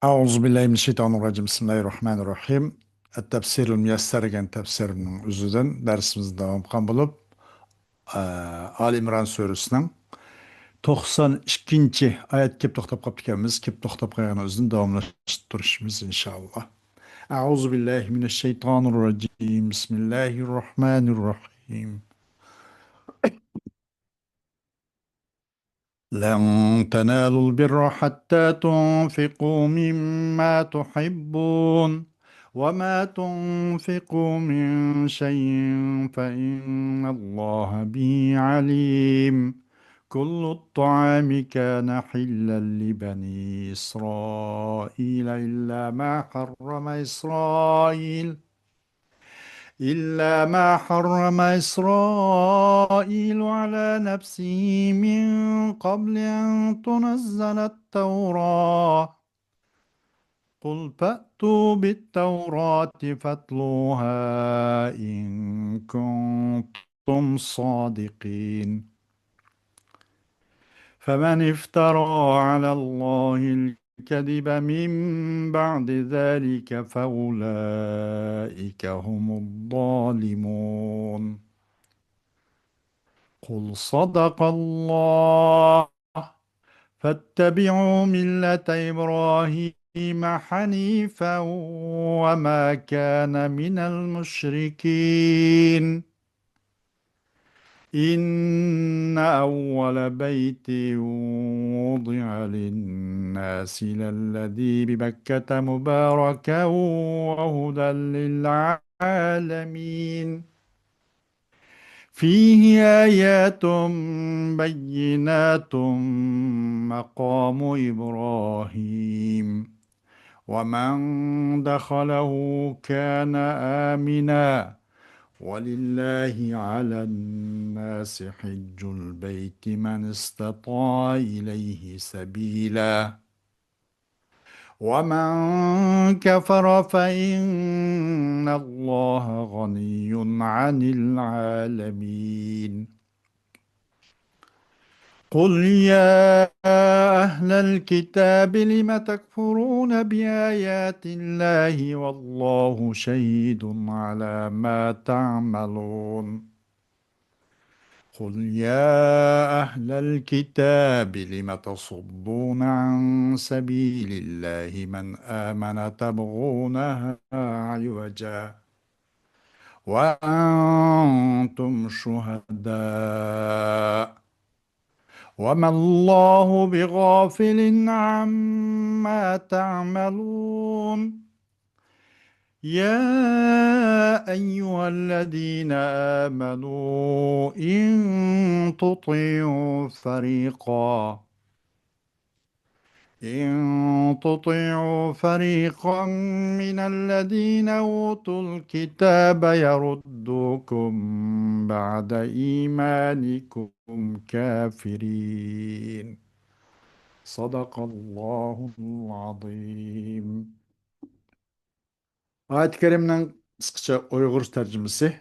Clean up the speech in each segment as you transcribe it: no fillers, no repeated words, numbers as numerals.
أعوذ بالله من الشيطان الرجيم بسم الله الرحمن الرحيم التفسير الميسر degan tafsirning o'zidan darsimiz davom qilgan bo'lib Ali İmran surasining 92 oyat kelib to'xtab qolib ekanmiz. Kelib to'xtab qolgan o'zidan davomlashtirib turishimiz inshaalloh. A'udhu billahi minash shaytonir rojim. Bismillahir rohmanir rohim. لن تنالوا البر حتى تنفقوا مما تحبون وما تنفقوا من شيء فإن الله به عليم كل الطعام كان حلا لبني إسرائيل إلا ما حرم إسرائيل على نفسه من قبل أن تنزل التوراة قل فأتوا بالتوراة فاتلوها إن كنتم صادقين فمن افترى على الله الكذب من بعد ذلك فأولئك هم الظالمون قل صدق الله فاتبعوا ملة إبراهيم حنيفا وما كان من المشركين إن أول بيت وضع للناس للذي ببكة مباركا وهدى للعالمين فيه آيات بينات مقام إبراهيم ومن دخله كان آمنا ولله على الناس حج البيت من استطاع إليه سبيلا ومن كفر فإن الله غني عن العالمين قل يا أهل الكتاب لم تكفرون بآيات الله والله شهيد على ما تعملون قل يا أهل الكتاب لم تصدون عن سبيل الله من آمن تبغونها عوجا وأنتم شهداء وما الله بغافل عما تعملون يا أيها الذين آمنوا إن تطيعوا فريقا من الذين أوتوا الكتاب يردوكم بعد إيمانكم كافرين صدق الله العظيم. Ayet-i Kerim'nin kısaca Uygur tercümesi.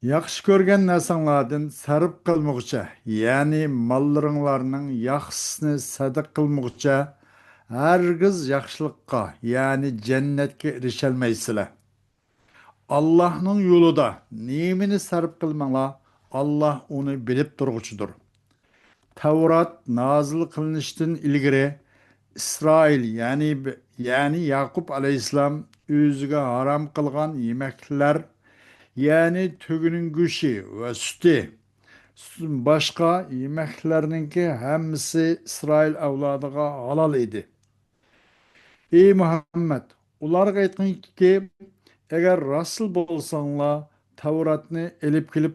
Yaxşı ko'rgan narsanglardan sarf qilmoqcha, ya'ni mollaringlarning yaxshisini sadaq qilmoqcha, hargiz yaxshilikqa, ya'ni jannatga erisholmaysizlar. Allohning yo'lida nemini sarf qilmanglar, Alloh uni bilib turg'uchidir. Tavrat nozil qilinishidan ilgari İsrail yani Yakup aleyhisselam o'ziga harom qilgan yemekler yani tügünün go'shti va suti boshqa yemeklarninki hammasi İsrail avlodiga halol edi. Ey Muhammad, ularga aytqinki, agar rasul bo'lsanglar, Tavratni elib kelib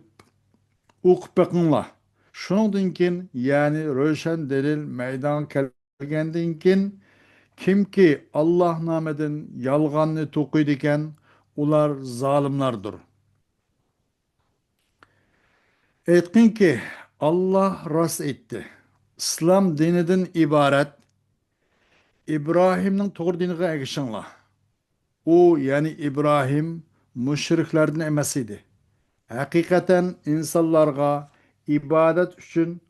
o'qib boqinglar. Shuningdan keyin, ya'ni ro'shan dalil maydon kelgandan keyin kimki Alloh nomidan yolg'onni to'qiydi ekan, ular zolimlardir. Aytqinki, Alloh rost aytdi. Islom dinidan iborat İbrahimning to'g'ri diniga ergashinglar. U, ya'ni İbrahim mushriklardan emas edi. Haqiqatan insonlarga ibodat uchun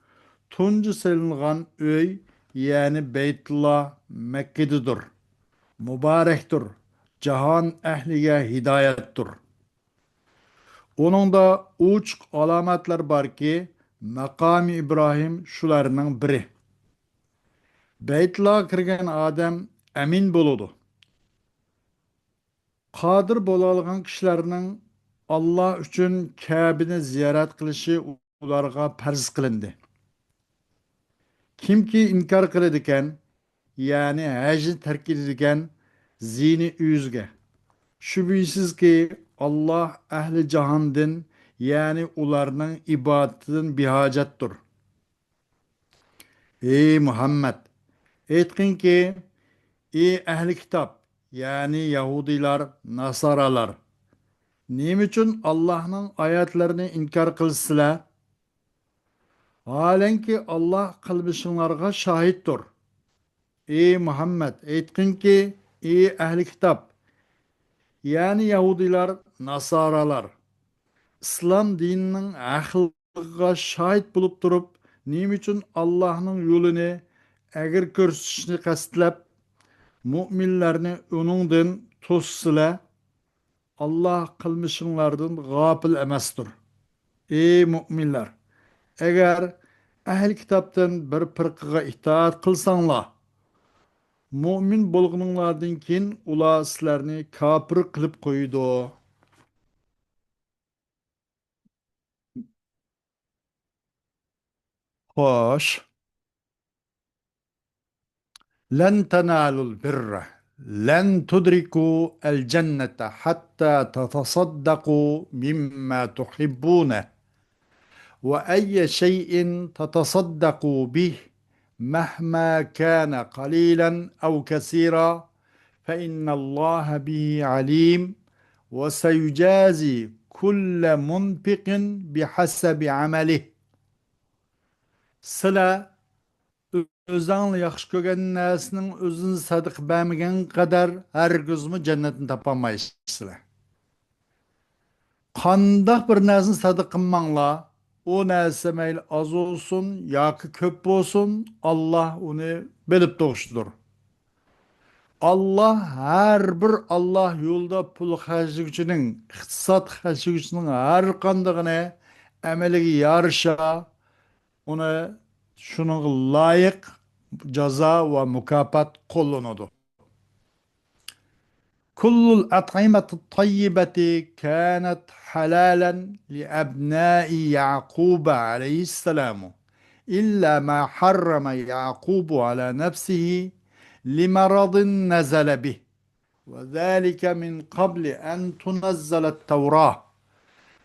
tunji selingan uy, ya'ni Beytulloh Makkadir. muborakdir. Jahon ahliga hidoyatdir. Onunda uçq alomatlar borki, maqami Ibrohim shularning biri. Baytullohga kirgan odam amin bo'ladi. Qodir bo'la olgan kishilarning Alloh uchun Ka'bani ziyorat qilishi ularga farz qilindi. Kimki inkor qiladi ekan, ya'ni hajni tark etadigan zini uyuzga. Şüphesizki Allah ehli jahondin, ya'ni ularning ibodatidan behojatdir. Ey Muhammad, aytqinki, ey ahli kitob, ya'ni Yahudiylar, Nasaralar, nima uchun Allohning oyatlarini inkor qilsizlar? Valenki Allah qilmishinglarga shohiddir. Ey Muhammad, aytqinki, ey ahli kitob, ya'ni Yahudiylar, Nasaralar, İslam dininin haqligiga shohid bo'lib turib, nima uchun Allohning yo'lini agar ko'rsatishni qasdlab, mu'minlarni uningdan to'ssizlar, Alloh qilmishinglardan g'ofil emasdir. Ey mu'minlar, agar ahli kitobdan bir firqaga itoat qilsanglar, mu'min bo'lguninglardan keyin ular sizlarni kofir qilib qo'ydi. Xo'sh, لن تنالوا البر لن تدركوا الجنة حتى تتصدقوا مما تحبون وأي شيء تتصدقوا به مهما كان قليلا أو كثيرا فإن الله به عليم وسيجازي كل منفق بحسب عمله. سلا o'zingni yaxshi ko'rgan narsaning o'zini sadiq bermagan qadar hargizmi jannatni topolmaysizlar. Qandoq bir narsani sadiq qilmanglar, o narsa mayli oz olsun yoki ko'p bo'lsin, Alloh uni bilib turibdidir. Alloh har bir Alloh yo'lida pul xarjlovchining, iqtisod xarjlovchining har qandig'ini amaliga yarasha uni shuning loyiq jazo va mukofot qo'llanadi. كل الأطعمة الطيبة كانت حلالا لأبناء يعقوب عليه السلام إلا ما حرم يعقوب على نفسه لمرض نزل به وذلك من قبل أن تنزل التوراة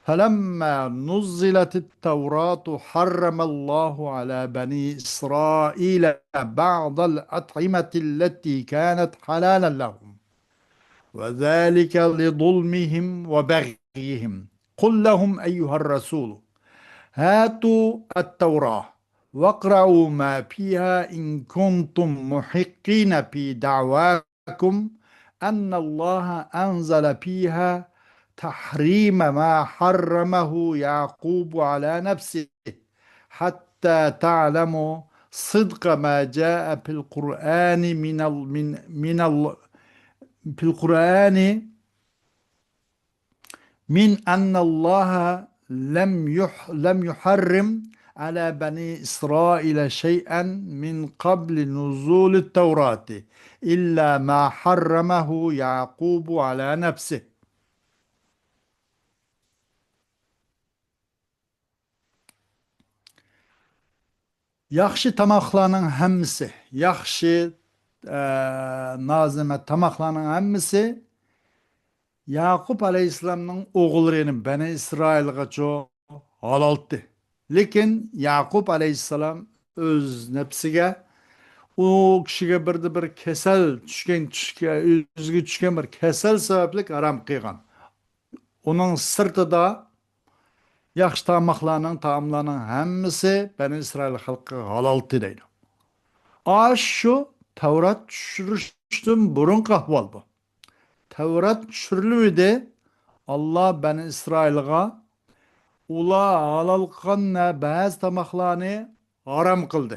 فلما نزلت التوراة حرم الله على بني إسرائيل بعض الأطعمة التي كانت حلالا لهم وذلك لظلمهم وبغيهم. قل لهم أيها الرسول هاتوا التوراة واقرأوا ما فيها إن كنتم محقين في دعواكم أن الله أنزل فيها تحريم ما حرمه يعقوب على نفسه حتى تعلموا صدق ما جاء في القرآن في القرآن من أن الله لم يحرم على بني إسرائيل شيئا من قبل نزول التوراة إلا ما حرمه يعقوب على نفسه. Yaxshi tamoqlarning hammasi, yaxshi nozima tamoqlarning hammasi Yaqub alayhissalomning o'g'illarining Bani Isroilga haloldi. Lekin Yaqub alayhissalom o'z nafsiga u kishiga bir kasal o'ziga tushgan bir kasal sababli harom qilgan. Uning sirtida yaxshi taomlarning hammasi Bani Isroil xalqiga haloldi deydi. Shu Tavrat tushirishdan burungi ahvol bu. Tavrat tushirildi, Allah Bani İsrail'ga ular halal qilgan ba'zi tamoqlarni harom qildi.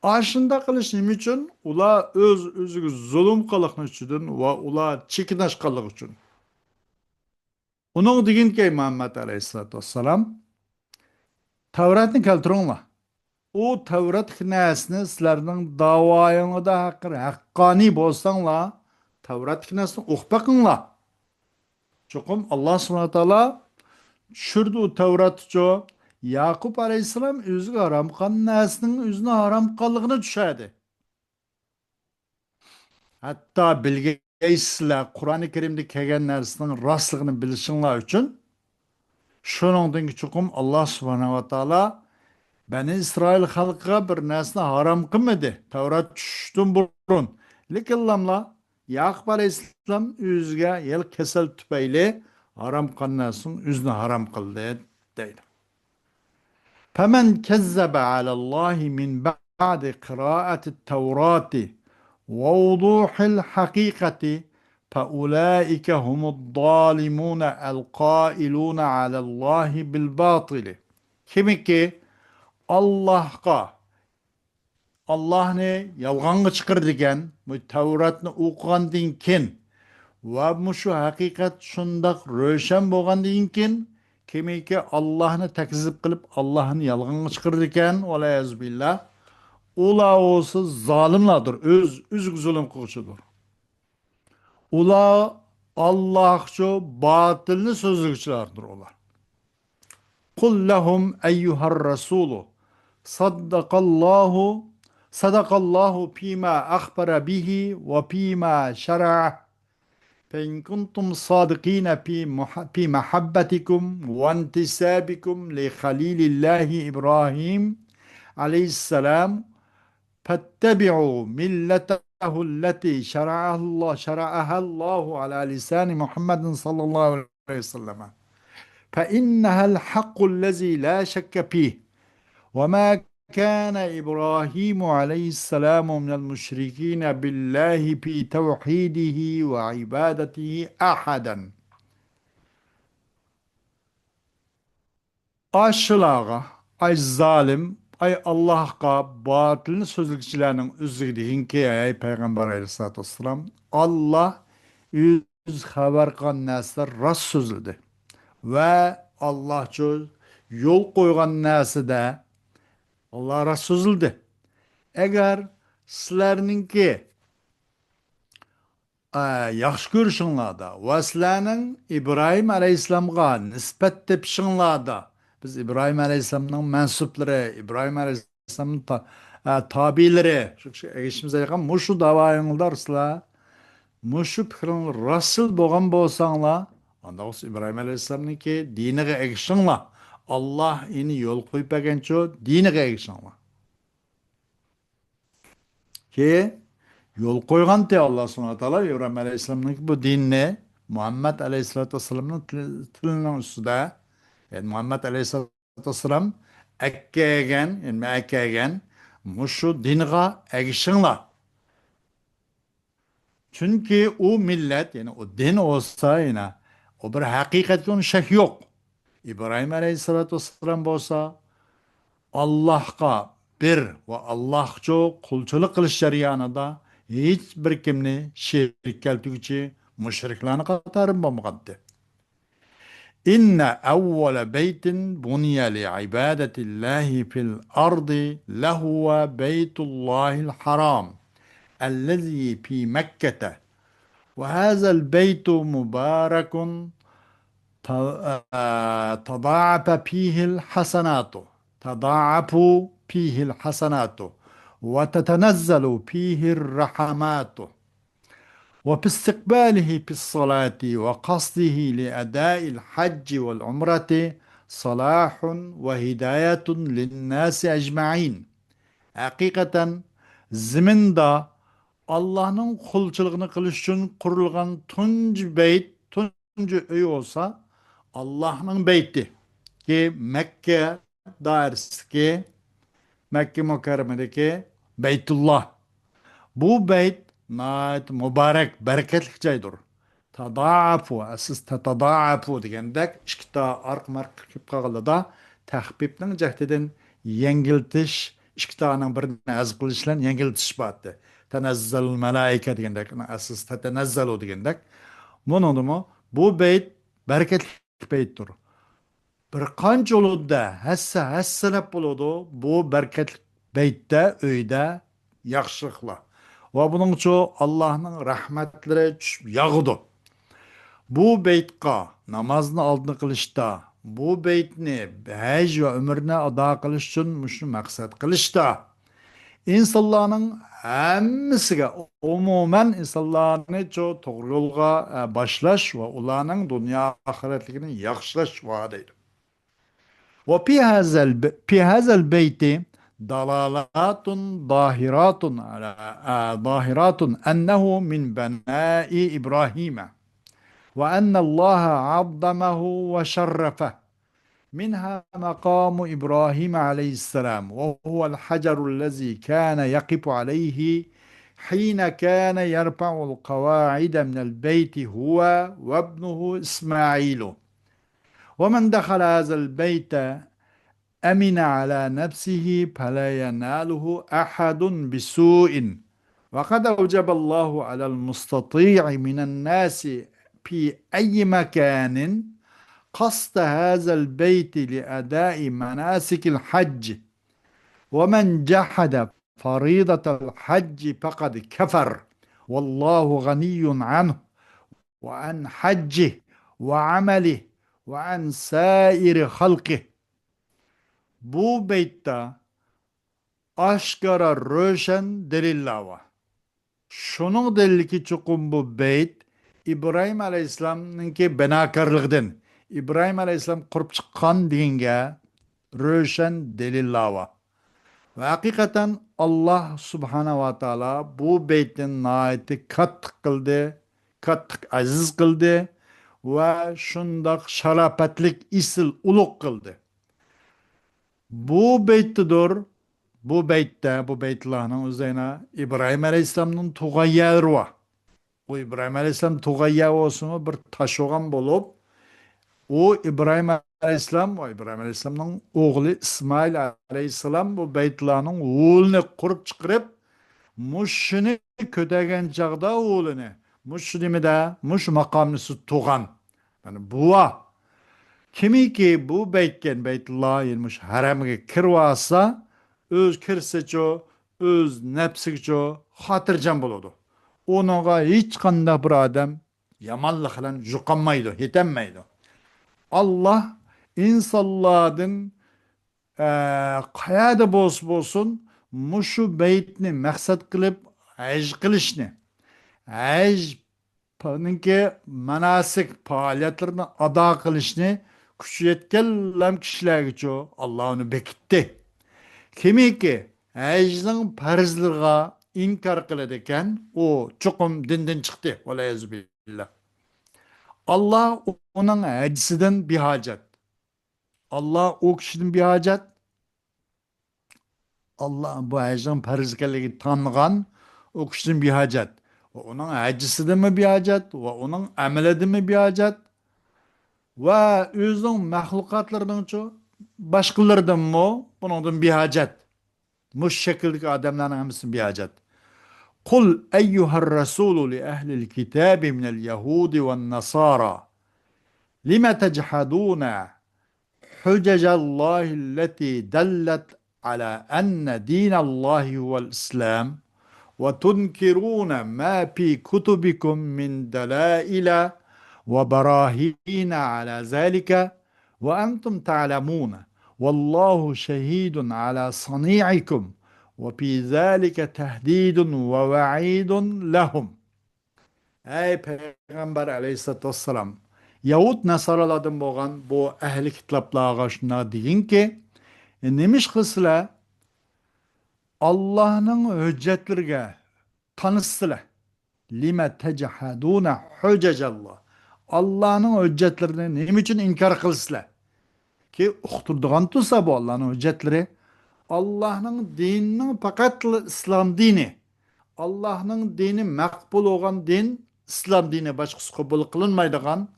Aşında kılış nima uchun? Ular o'ziga zulm qilish uchun va ular chekinashqanlik uchun. Uning deganki Muhammad alayhisolatu vassalam Tavratni keltiringlar. O Tavrat knasini sizlarning davoyingizda haqqoniy bo'lsanglar, Tavrat knasini o'qib boqinglar. Chuqum Alloh subhanahu va taolo tushirdi u Tavratcho Yaqub alayhissalom o'ziga harom qilgan narsaning o'zini harom qilganligini tushadi. Hatto bilgaysizlar Qur'oni Karimda kelgan narsaning rostligini bilishinglar uchun shuningdan chuqum Alloh subhanahu va taolo Bani İsrail xalqiga bir narsani harom qilmadi. Tavrat tushishdan burun. Lekin lamla Yaqub alayhissalom o'ziga yel kasal tufayli harom qilgan narsani o'zini harom qildi deydi. فمن كذب على الله من بعد قراءة التوراة ووضوح الحقيقة فأولئك هم الظالمون القائلون على الله بالباطل. Kimi ki Allah'a Allah'ını yalğanğa çıkardıken bu Tevrat'ını okuğandan kin ve şu hakikat şundak röşen boğandan kin kimi ki Allah'ını tekzip kılıp Allah'ını yalğanğa çıkardıken billah ula olsa zalimladır. Özgü zulüm kılçıdır. Ula Allah'çı batılını sözlükçülerdir olar. Kul lehum eyyuhar rasulu saddakallahu sadakallahu fîmâ akhbara bihi ve fîmâ şer'a فإن كنتم صادقين في محبتكم وانتسابكم لخليل الله إبراهيم عليه السلام فاتبعوا ملته التي شرعها الله على لسان محمد صلى الله عليه وسلم فإنها الحق الذي لا شك فيه وما كان إبراهيم عليه السلام من المشركين بالله في توحيده وعبادته أحدا. Aşılağa, ay zalim, ay Allah'a batılını sözlükçilerinin üzüğü deyin ki ay Peygamber aleyhissalatü vesselam Allah yüz haber kan nesler rast sözüldü. Ve Allah yol koygan nesi de Allah rast sözüldü. Eğer sizlerinki yaxshi ko'rishinglarda va sizlarning İbrahim alayhissalomga nisbat tepishinglarda biz İbrahim alayhissalomning mansublari İbrahim alayhissalomning tabiilari shu ishimizga yaqin mushu davoyinglar sizlar mushu fikring rasul bo'lgan bo'lsanglar unda İbrahim alayhissalomniki diniga egishinglar Allah ini yo'l qo'yib bergancha diniga egishinglar ki yol koygan te Allah subhanahu wa ta'ala İbrahim Aleyhisselam'ın bu dinni Muhammed Aleyhisselatü Vesselam'ın tilinin üstüde yani Muhammed Aleyhisselatü Vesselam ekkegen yani ekkegen muşu dinga egişinla. Çünkü o millet yani o din olsa yine o bir hakikatin şek yok. İbrahim Aleyhisselatü Vesselam olsa Allah'a bir ve Allah'ça kulçuluk kılış jarayonida hech bir kimni sherik keltiruvchi mushriklarni qatori bo'lmag'andi. Inna awwala baytin buniya li ibadatillahi fil ardi lahuwa baytullahil haram allazi fi Makkah ve hazal baytu mubarakun تضاعف فيه الحسنات تضاعف فيه الحسنات وتتنزل فيه الرحمات وفي استقباله في الصلاة وقصده لأداء الحج والعمرة صلاح وهداية للناس أجمعين. حقيقة زمندا Allah'ın kulçuluğunu kılış için kurulgan tuncu beyt, tuncu öy olsa Allah'ın beyti ki Mekke dairesi ki Mekke Mukarreme'deki Beytullah. Bu beyt nayet mübarek, bereketlik joydur. Tadaafu, siz tadaafu degandek ikkita arq marq kelib qolganda tahbibning jahdidan yengiltish ikki taning birini haz qilish bilan yengiltishibdi. Tanazzalul malaika degandek, asas tatanazzalu degandek. Buningdimi bu beyt barakatli beytdir. Bir qancha ulug'da hassalab bo'ladi bu barakatli beytda uyda yaxshiliklar. Va buning uchun Allohning rahmatlari tushib yog'di. Bu beytqa namozni oldin qilishda, bu beytni haj va umrni ado qilish uchun shuni maqsad qilishda, insonlarning hammasiga umuman insonlarni to'g'ri yo'lga boshlash va ularning dunyo oxiratligini yaxshilash va'daydi. في هذا البيت دلالات ظاهرات أنه من بناء إبراهيم وأن الله عظمه وشرفه منها مقام إبراهيم عليه السلام وهو الحجر الذي كان يقف عليه حين كان يرفع القواعد من البيت هو وابنه إسماعيل ومن دخل هذا البيت أمن على نفسه فلا يناله أحد بسوء وقد أوجب الله على المستطيع من الناس في أي مكان قصد هذا البيت لأداء مناسك الحج ومن جحد فريضة الحج فقد كفر والله غني عنه وعن حجه وعمله وعن سائر خلقه. Bu beytte aşkara röşen deliller var. Şunun delili ki çukum bu beyt İbrahim Aleyhisselam'ınki benakarlıktan İbrahim Aleyhisselam kurup çıkan degenge röşen deliller var. Ve hakikaten Allah Subhanahu ve Teala bu beytin naiti kattık kıldı, kattık aziz kıldı ve şundak şarapetlik isil uluk kıldı. Bu beyttedir, bu beytlarının üzerine İbrahim Aleyhisselam'ın tuğayyağı var. O İbrahim Aleyhisselam tuğayyağı olsun bir taşıgan bulup, o İbrahim Aleyhisselam'ın oğlu İsmail Aleyhisselam bu beytlarının oğlunu kurup çıkarıp, muşunu kötegen çağda oğlunu, muş makamlısı tuğan. Yani buva. Kimi ki bu beytken Beytullah ilmiş haramiga kirvasa, öz kirsicho, öz nefsicho xotirjam bo'ladi. Onaga hech qanday bir odam yomonlik bilan yuqolmaydi, yetenmaydi. Allah insonlardan qayerda bo'lsin, mushu beytni maqsad qilib haj qilishni, haj manasik faoliyatlarini ado qilishni kuchi yetgan kishilarga Allah onu bekitdi. Kimiki hajning farzlariga inkor qiladi ekan, o chuqum dindan chiqdi. Valayazbillah. Allah onun hajisidan bir hojat. Allah o kishidan bir hojat. Allah bu hajning farz ekanligini tanıgan o kishidan bir hojat. Onun hajisidan mi bir hojat va onun amalidan mi bir hojat? Ve özünün mahlukatlarının başkalarından mı bunun bir hacet. Muş şekildeki adamların hepsinin bir hacet. Kul eyyuhar rasulü li ehlil kitabi minel yahudi ve nasara lima techaduna hucacallahi allati dellet ala enne dinallahi huvel islam ve tunkiruna ma fi kutubikum min delaila وبراهين على ذلك وأنتم تعلمون والله شهيد على صنيعكم وفي ذلك تهديد ووعيد لهم. Ey Peygamber aleyhissalatü vesselam, Yahud Nasaralardan boğan bu ehli kitaplarga şuna deyin ki, nemiş kısılar Allah'ın hüccetlerine tanısılar. Lime tecahaduna hüccecallah. Allah'ın hüccetlerini neyim için inkar kılsılar? Ki uqturduğun tutsa bu Allah'ın hüccetleri, Allah'ın dininin fakat İslam dini, Allah'ın dini makbul olan din, İslam dini başkası kabul kılınmaydıgan,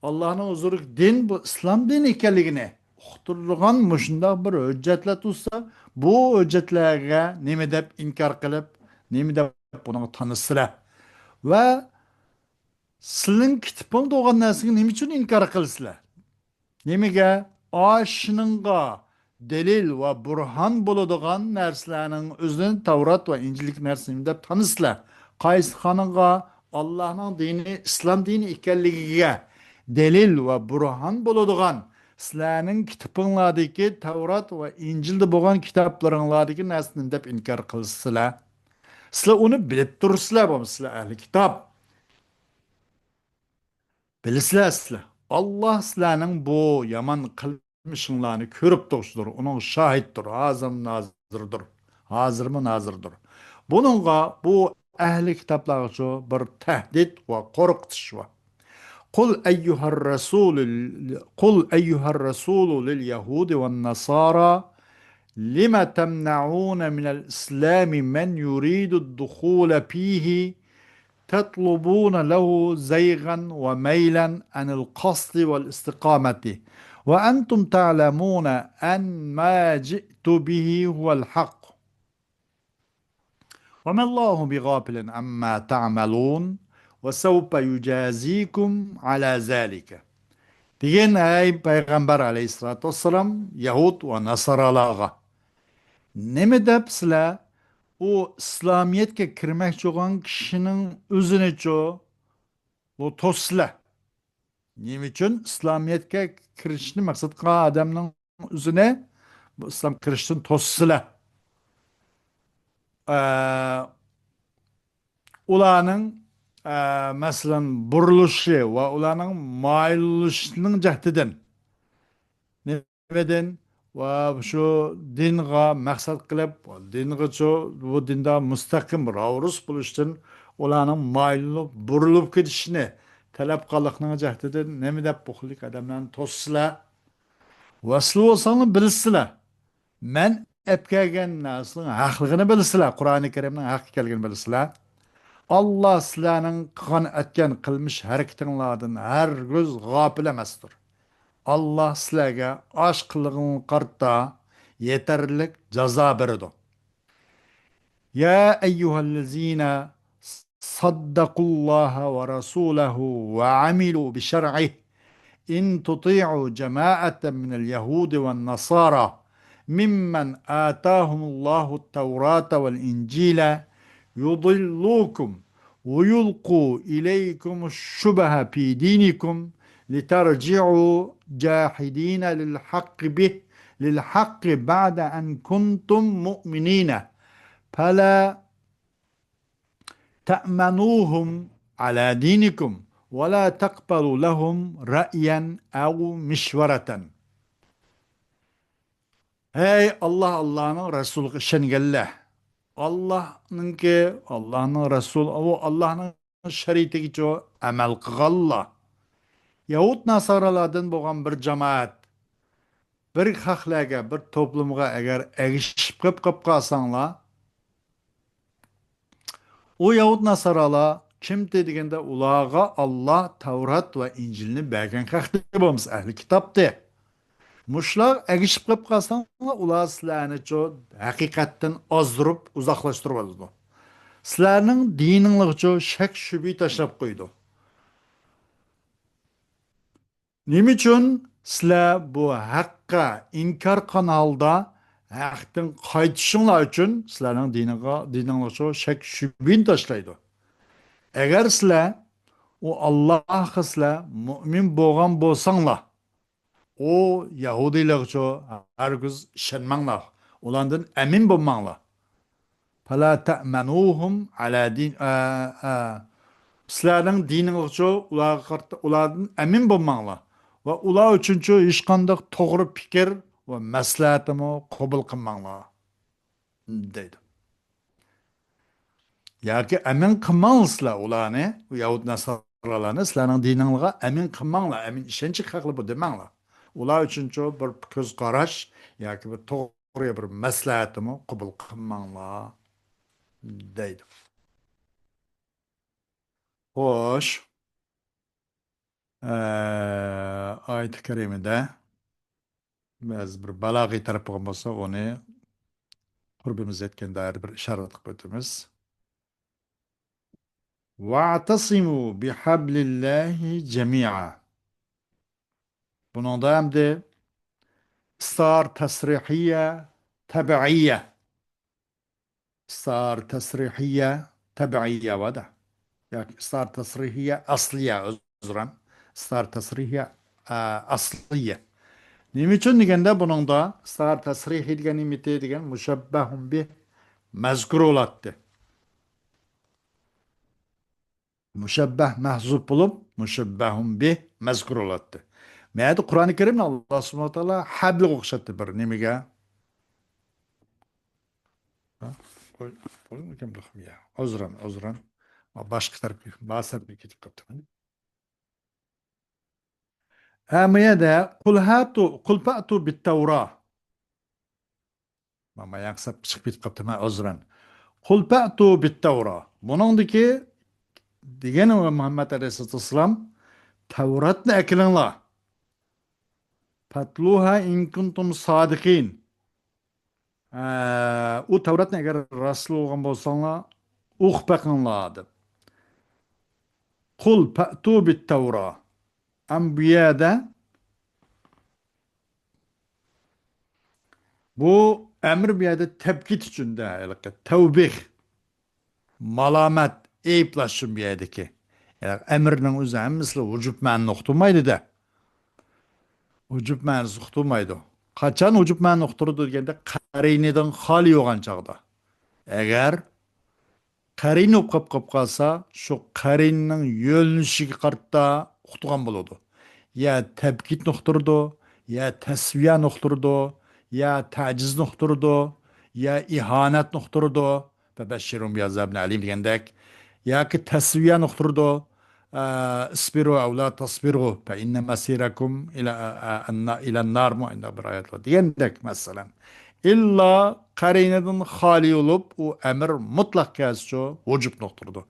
Allah'ın huzuru din bu İslam dini ekanligini uqtirgan mushundoq bir hujjatlar tursa, bu hujjatlarga nima deb inkor qilib, nima deb buni tanısılar va sizning kitibingda bo'lgan narsaga nima uchun inkor qilasizlar? Nimaga? Oshninga delil va burhan bo'ladigan narsalarning o'zini Tavrat va Injillik narsani deb tanısizlar. Qaysi xoningga Allohning dini islom dini ekanligiga delil va burhan bo'ladigan sizlarning kitobinglardagi Tavrat va Injilda bo'lgan kitoblaringlardagi narsani deb inkor qilsizlar. Sizlar uni bilib turibsizlar, sizlar ahli kitob. Bilisizlar sizlar. Allah sizlarning bu yaman qilmishinglarni ko'rib turibdir. Uning shahiddir, hazır nazirdir. Hazırmı nazirdir. Bununla bu ahli kitoblar uchun bir tahdid va qo'rqitish va قل أيها الرسول لليهود والنصارى لم تمنعون من الإسلام من يريد الدخول فيه تطلبون له زيغا وميلا عن القصد والاستقامة وأنتم تعلمون أن ما جئت به هو الحق وما الله بغافل عما تعملون وسوف يجازيكم على ذلك. Degan ey payg'ambar alayhissalatu vassalam Yahud va Nasaralarga nima debsizlar? U İslamiyetga kirmoqchi bo'lgan kishining o'zini-chu bu to'sizlar. Nima uchun İslamiyetga kirishni maqsad qilgan odamning o'zini bu islom kirishdan to'sizlar. Ee, ularning masalan burilishi va ularning moyillashining jahdidan nimadan va shu dinga maqsad qilib dingacha bu dinda mustaqim ravrus bo'lishdan ularning moyilib burilib ketishini talab qilganlikning jahdidan nima deb bu xillik odamlarni to'sizlar. Vasli bo'lsanglar bilsizlar. Men ep kelgan narsaning haqligini bilsizlar. Qur'oni Karimning haq ekanligini bilsizlar. Allah sizlarning qilgan etgan qilmish harakatinglardan hargiz g'ofil emasdir. Allah sizlarga osh qilgan qarta yetarlik jazo beradi. Ya eyyuhallazina saddaqullaha ve rasulahu ve amilu bi şer'ihi إن تطيعوا جماعة من اليهود والنصارى ممن آتاهم الله التوراة والإنجيل يضلوكم ويلقوا إليكم الشبه في دينكم لترجعوا جاحدين للحق بعد أن كنتم مؤمنين فلا تأمنوهم على دينكم ولا تقبلوا لهم رأيا أو مشورة. Hey Allah Allah'ın Resulü şengellah. Allah'ın Resulü o Allah'ın şeriyetiga cho amal qilganlar. Yahud Nasaralardan bo'lgan bir jamoat, bir xalqlarga, bir to'plamga agar erishib qolib qolsanglar, o Yahud Nasaralar kimdi deganda ularga Allah Tavrat va Injilni bergan haqda bo'lamiz, ahli kitobda. Mushlar erishib qolib qolsanglar, ular sizlarni haqiqatdan ozdirib, uzoqlashtirib oladi. Sizlarning diningizga shak shubha tashlab qo'ydi. Nima uchun sizlar bu haqqa inkor qilgan holda haqdan qaytishinglar uchun sizlarning diningizga shak shubha tashlaydi. Agar sizlar o Allohga sizlar mu'min bo'lgan bo'lsanglar, o Yahudilarga hargiz ishonmanglar. Ulardan emin bo'lmanglar. Fala ta'manuhum ala din sizlarning diningizga ulardan emin bo'lmanglar. Va ular uchunchi hech qanday to'g'ri fikr va maslahatni qabul qilmanglar deydi. Yoki amin qilmanglar ularni, Yahud Nasaralarni sizlarning diningizga amin qilmanglar, amin ishonchi haqli bu demanglar. Ular uchunchi bir ko'z qarash yoki bir to'g'ri bir maslahatni qabul qilmanglar deydi. Xo'sh, oyat karimida Biz bir balag'iy taraf bo'lgan bo'lsa, uni qurbimiz yetgan dair bir ishorat qilib o'tamiz. Va'tasimu bihablillahi jami'a. Bunun da hem de istar tasrihiyye tabi'iyye. İstar tasrihiyye tabi'iyye vada. Yani istar tasrihiyye asliye özrem. İstar tasrihiyye asliye. Nima uchun deganda bunun da istar tasrihi degan nimati degan mushabbahun bih mazkur bo'ladi. Mushabbah mahzub bo'lib, mushabbahun bih mazkur bo'ladi. Mayda Qur'oni Karimda Alloh subhanahu va taolo habli o'xshatdi bir nimaga? Ha? Qo'ymagan ya. Uzran. Boshqa tarafga, ba'zi ketib qoldim. Mayda qul fa'tu bit-Tawrah. Mama yaqsab chiqib ketib qoldim, uzran. Qul fa'tu bit-Tawrah. Buningdiki degani Muhammad alayhissalom Tavratni akilinglar. Fatluha in kuntum sodiqin. U Tavratni agar rasul bo'lgan bo'lsanglar, o'qib boqinglar deb. Qul fa'tu bit-Tawrah. Ambiyada bu emir bir yerde tepkit içinde tevbih, malamet, eyiplaşın bir yerdeki. Yani emirinin üzerine misli vücub men noktumaydı da. Vücub men noktumaydı. Kaçan vücub men nokturdu degende kariniden hali olan çağda. Eğer karin o'qib qolib qolsa, shu qarinning yo'linishiga qarta uqtirgan bo'ladi. Ya tabkid nuqtirdi, ya tasviya nuqtirdi, ya taciz nuqtirdi, ya ihanat nuqtirdi. Febashshirhum bi'azabin alim degandek. Yoki tasviya nuqtirdi. Isbiru aw la tasbiru fa inna masirakum ila an-nar mu inda bir oyat var. Degandek masalan. İlla karineden hali olup o emir mutlak kelsi vücub nokturdu.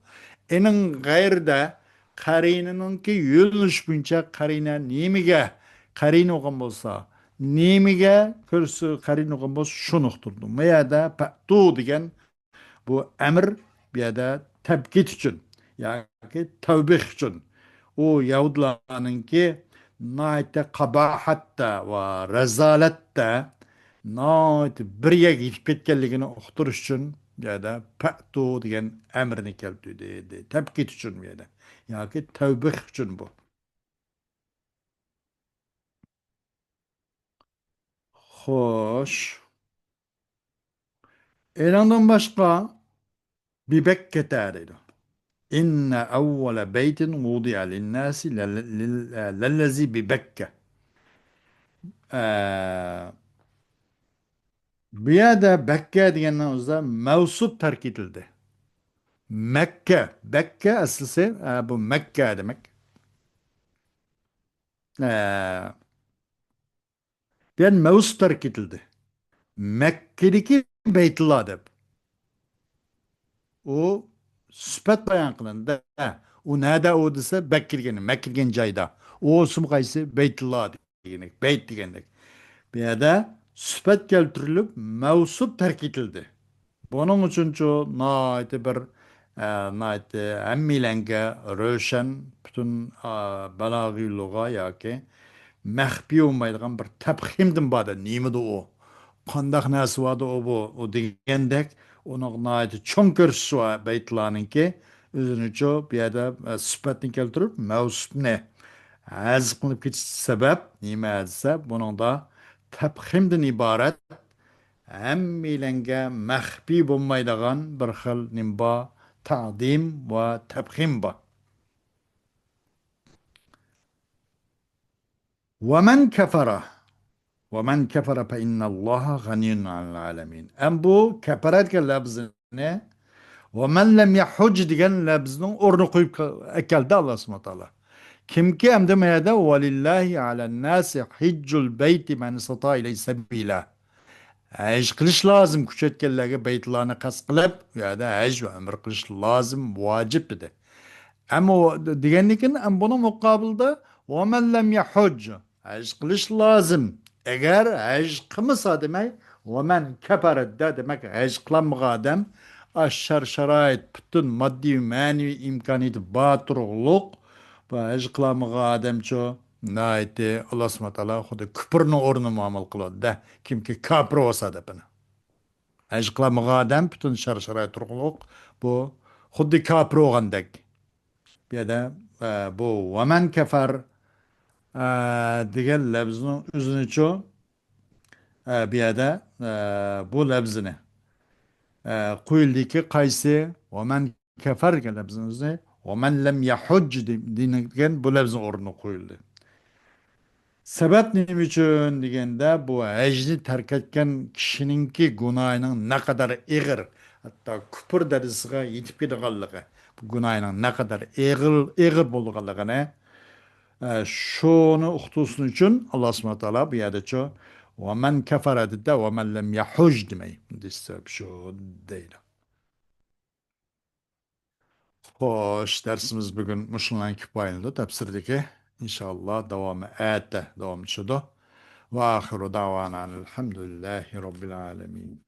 Enin gayrida karineninki yönlüş buncha karine nemiga karine olgan bolsa nemiga körsi karine olgan bolsa şu nokturdu. Meyada tu degan bu emir bir yerde tebkit için yani tevbih için o Yahudilarınki naite kabahatta ve rezalette nait bir yerga yetib ketganligini uqtirish uchun bu yerda patu degan amrni keltirdi. Tabkit uchun bu yerda yoki tavbih uchun bu. Xo'sh, e'londan boshqa Bekketa deydi. Inna awwala baytin wudi'a lin-nasi lallazi bi Bekka. Bu yerda Bekka degandan o'zida mavsub tark etildi. Mekke, Bekke aslisi bu Mekke demek. Ee, Ben mevzu terk edildi. Mekke'deki Beytullah deb. O süpet bayan kılındı. O nerede o dese Mekke degeni, Mekke degen joyda. O sum qaysi Beytullah degenek, Beyt degenek. Bir yerde süpet keltirilip mevzup terk edildi. Bunun için şu naiti bir naiti emmilenge röşen bütün balagî luga yaki maxfiy olmaydigan bir tafhimdan bada nimidi o qandaq narsa vada o bu o degandek uni nihoyatda cho'ng ko'rsish va baytlarninki o'zinicha bu yerda sifatni keltirib mavsufni hazb qilib ketish sabab nima desa buningda tafhimdan iborat hammanglarga maxfiy bo'lmaydigan bir xil nimba taqdim va tafhim bor. ومن كفر ومن كفر فإن الله غني عن العالمين. Em bu kefaret ke lafzını ومن لم يحج degan lafzının ornu koyup ekeldi Allah subhanahu wa ta'ala. Kimki hem demeye de وَلِلَّهِ عَلَى النَّاسِ حِجُّ الْبَيْتِ مَنْ سَطَى إِلَيْهِ سَبِيلًا. Haj qilish lazım kuchetganlarga baytlarni qasd qilib, u yerda haj va umr qilish lozim, vojib dedi. Ammo degandan keyin buni muqobilda وَمَنْ لَمْ يَحُجْ haj qilish lozim Eğer hecc kılmasa demek ve men keferedde demek hecc kılanmayan adam aşşar şerait bütün maddi manevi imkaniyeti batırılık ve hecc kılanmayan adam ço naiti Allah subhanahu wa ta'ala hudu küpürünü ornu muamel kıladı da kim ki kapır olsa da bana. Hecc kılanmayan adam bütün şer şerait turuluk bu hudu kapır olgandek. Bir de bu ve men kefer diğer lafzın üzünü ço bir de bu lafzını kuyuldaki kaysi ve men kefer ke lafzını ve men lem yahuc dinigen bu lafzın orunu koyuldu. Sebep ne için degende bu hecni terk etken kişininki günahının ne kadar ağır hatta küfür derecesine yetip gidiyorlığı bu günahının ne kadar ağır bolduğunu şunu uqtusun için Allah subhanahu wa ta'ala bir yerde ço ve men kefere de ve men lem yahuc demeyi. Disse şu değil. Hoş dersimiz bugün Muş'un kifayeninde tefsirdeki inşallah devamı ayette devam ediyordu. Ve ahiru davana elhamdülillahi rabbil alemin.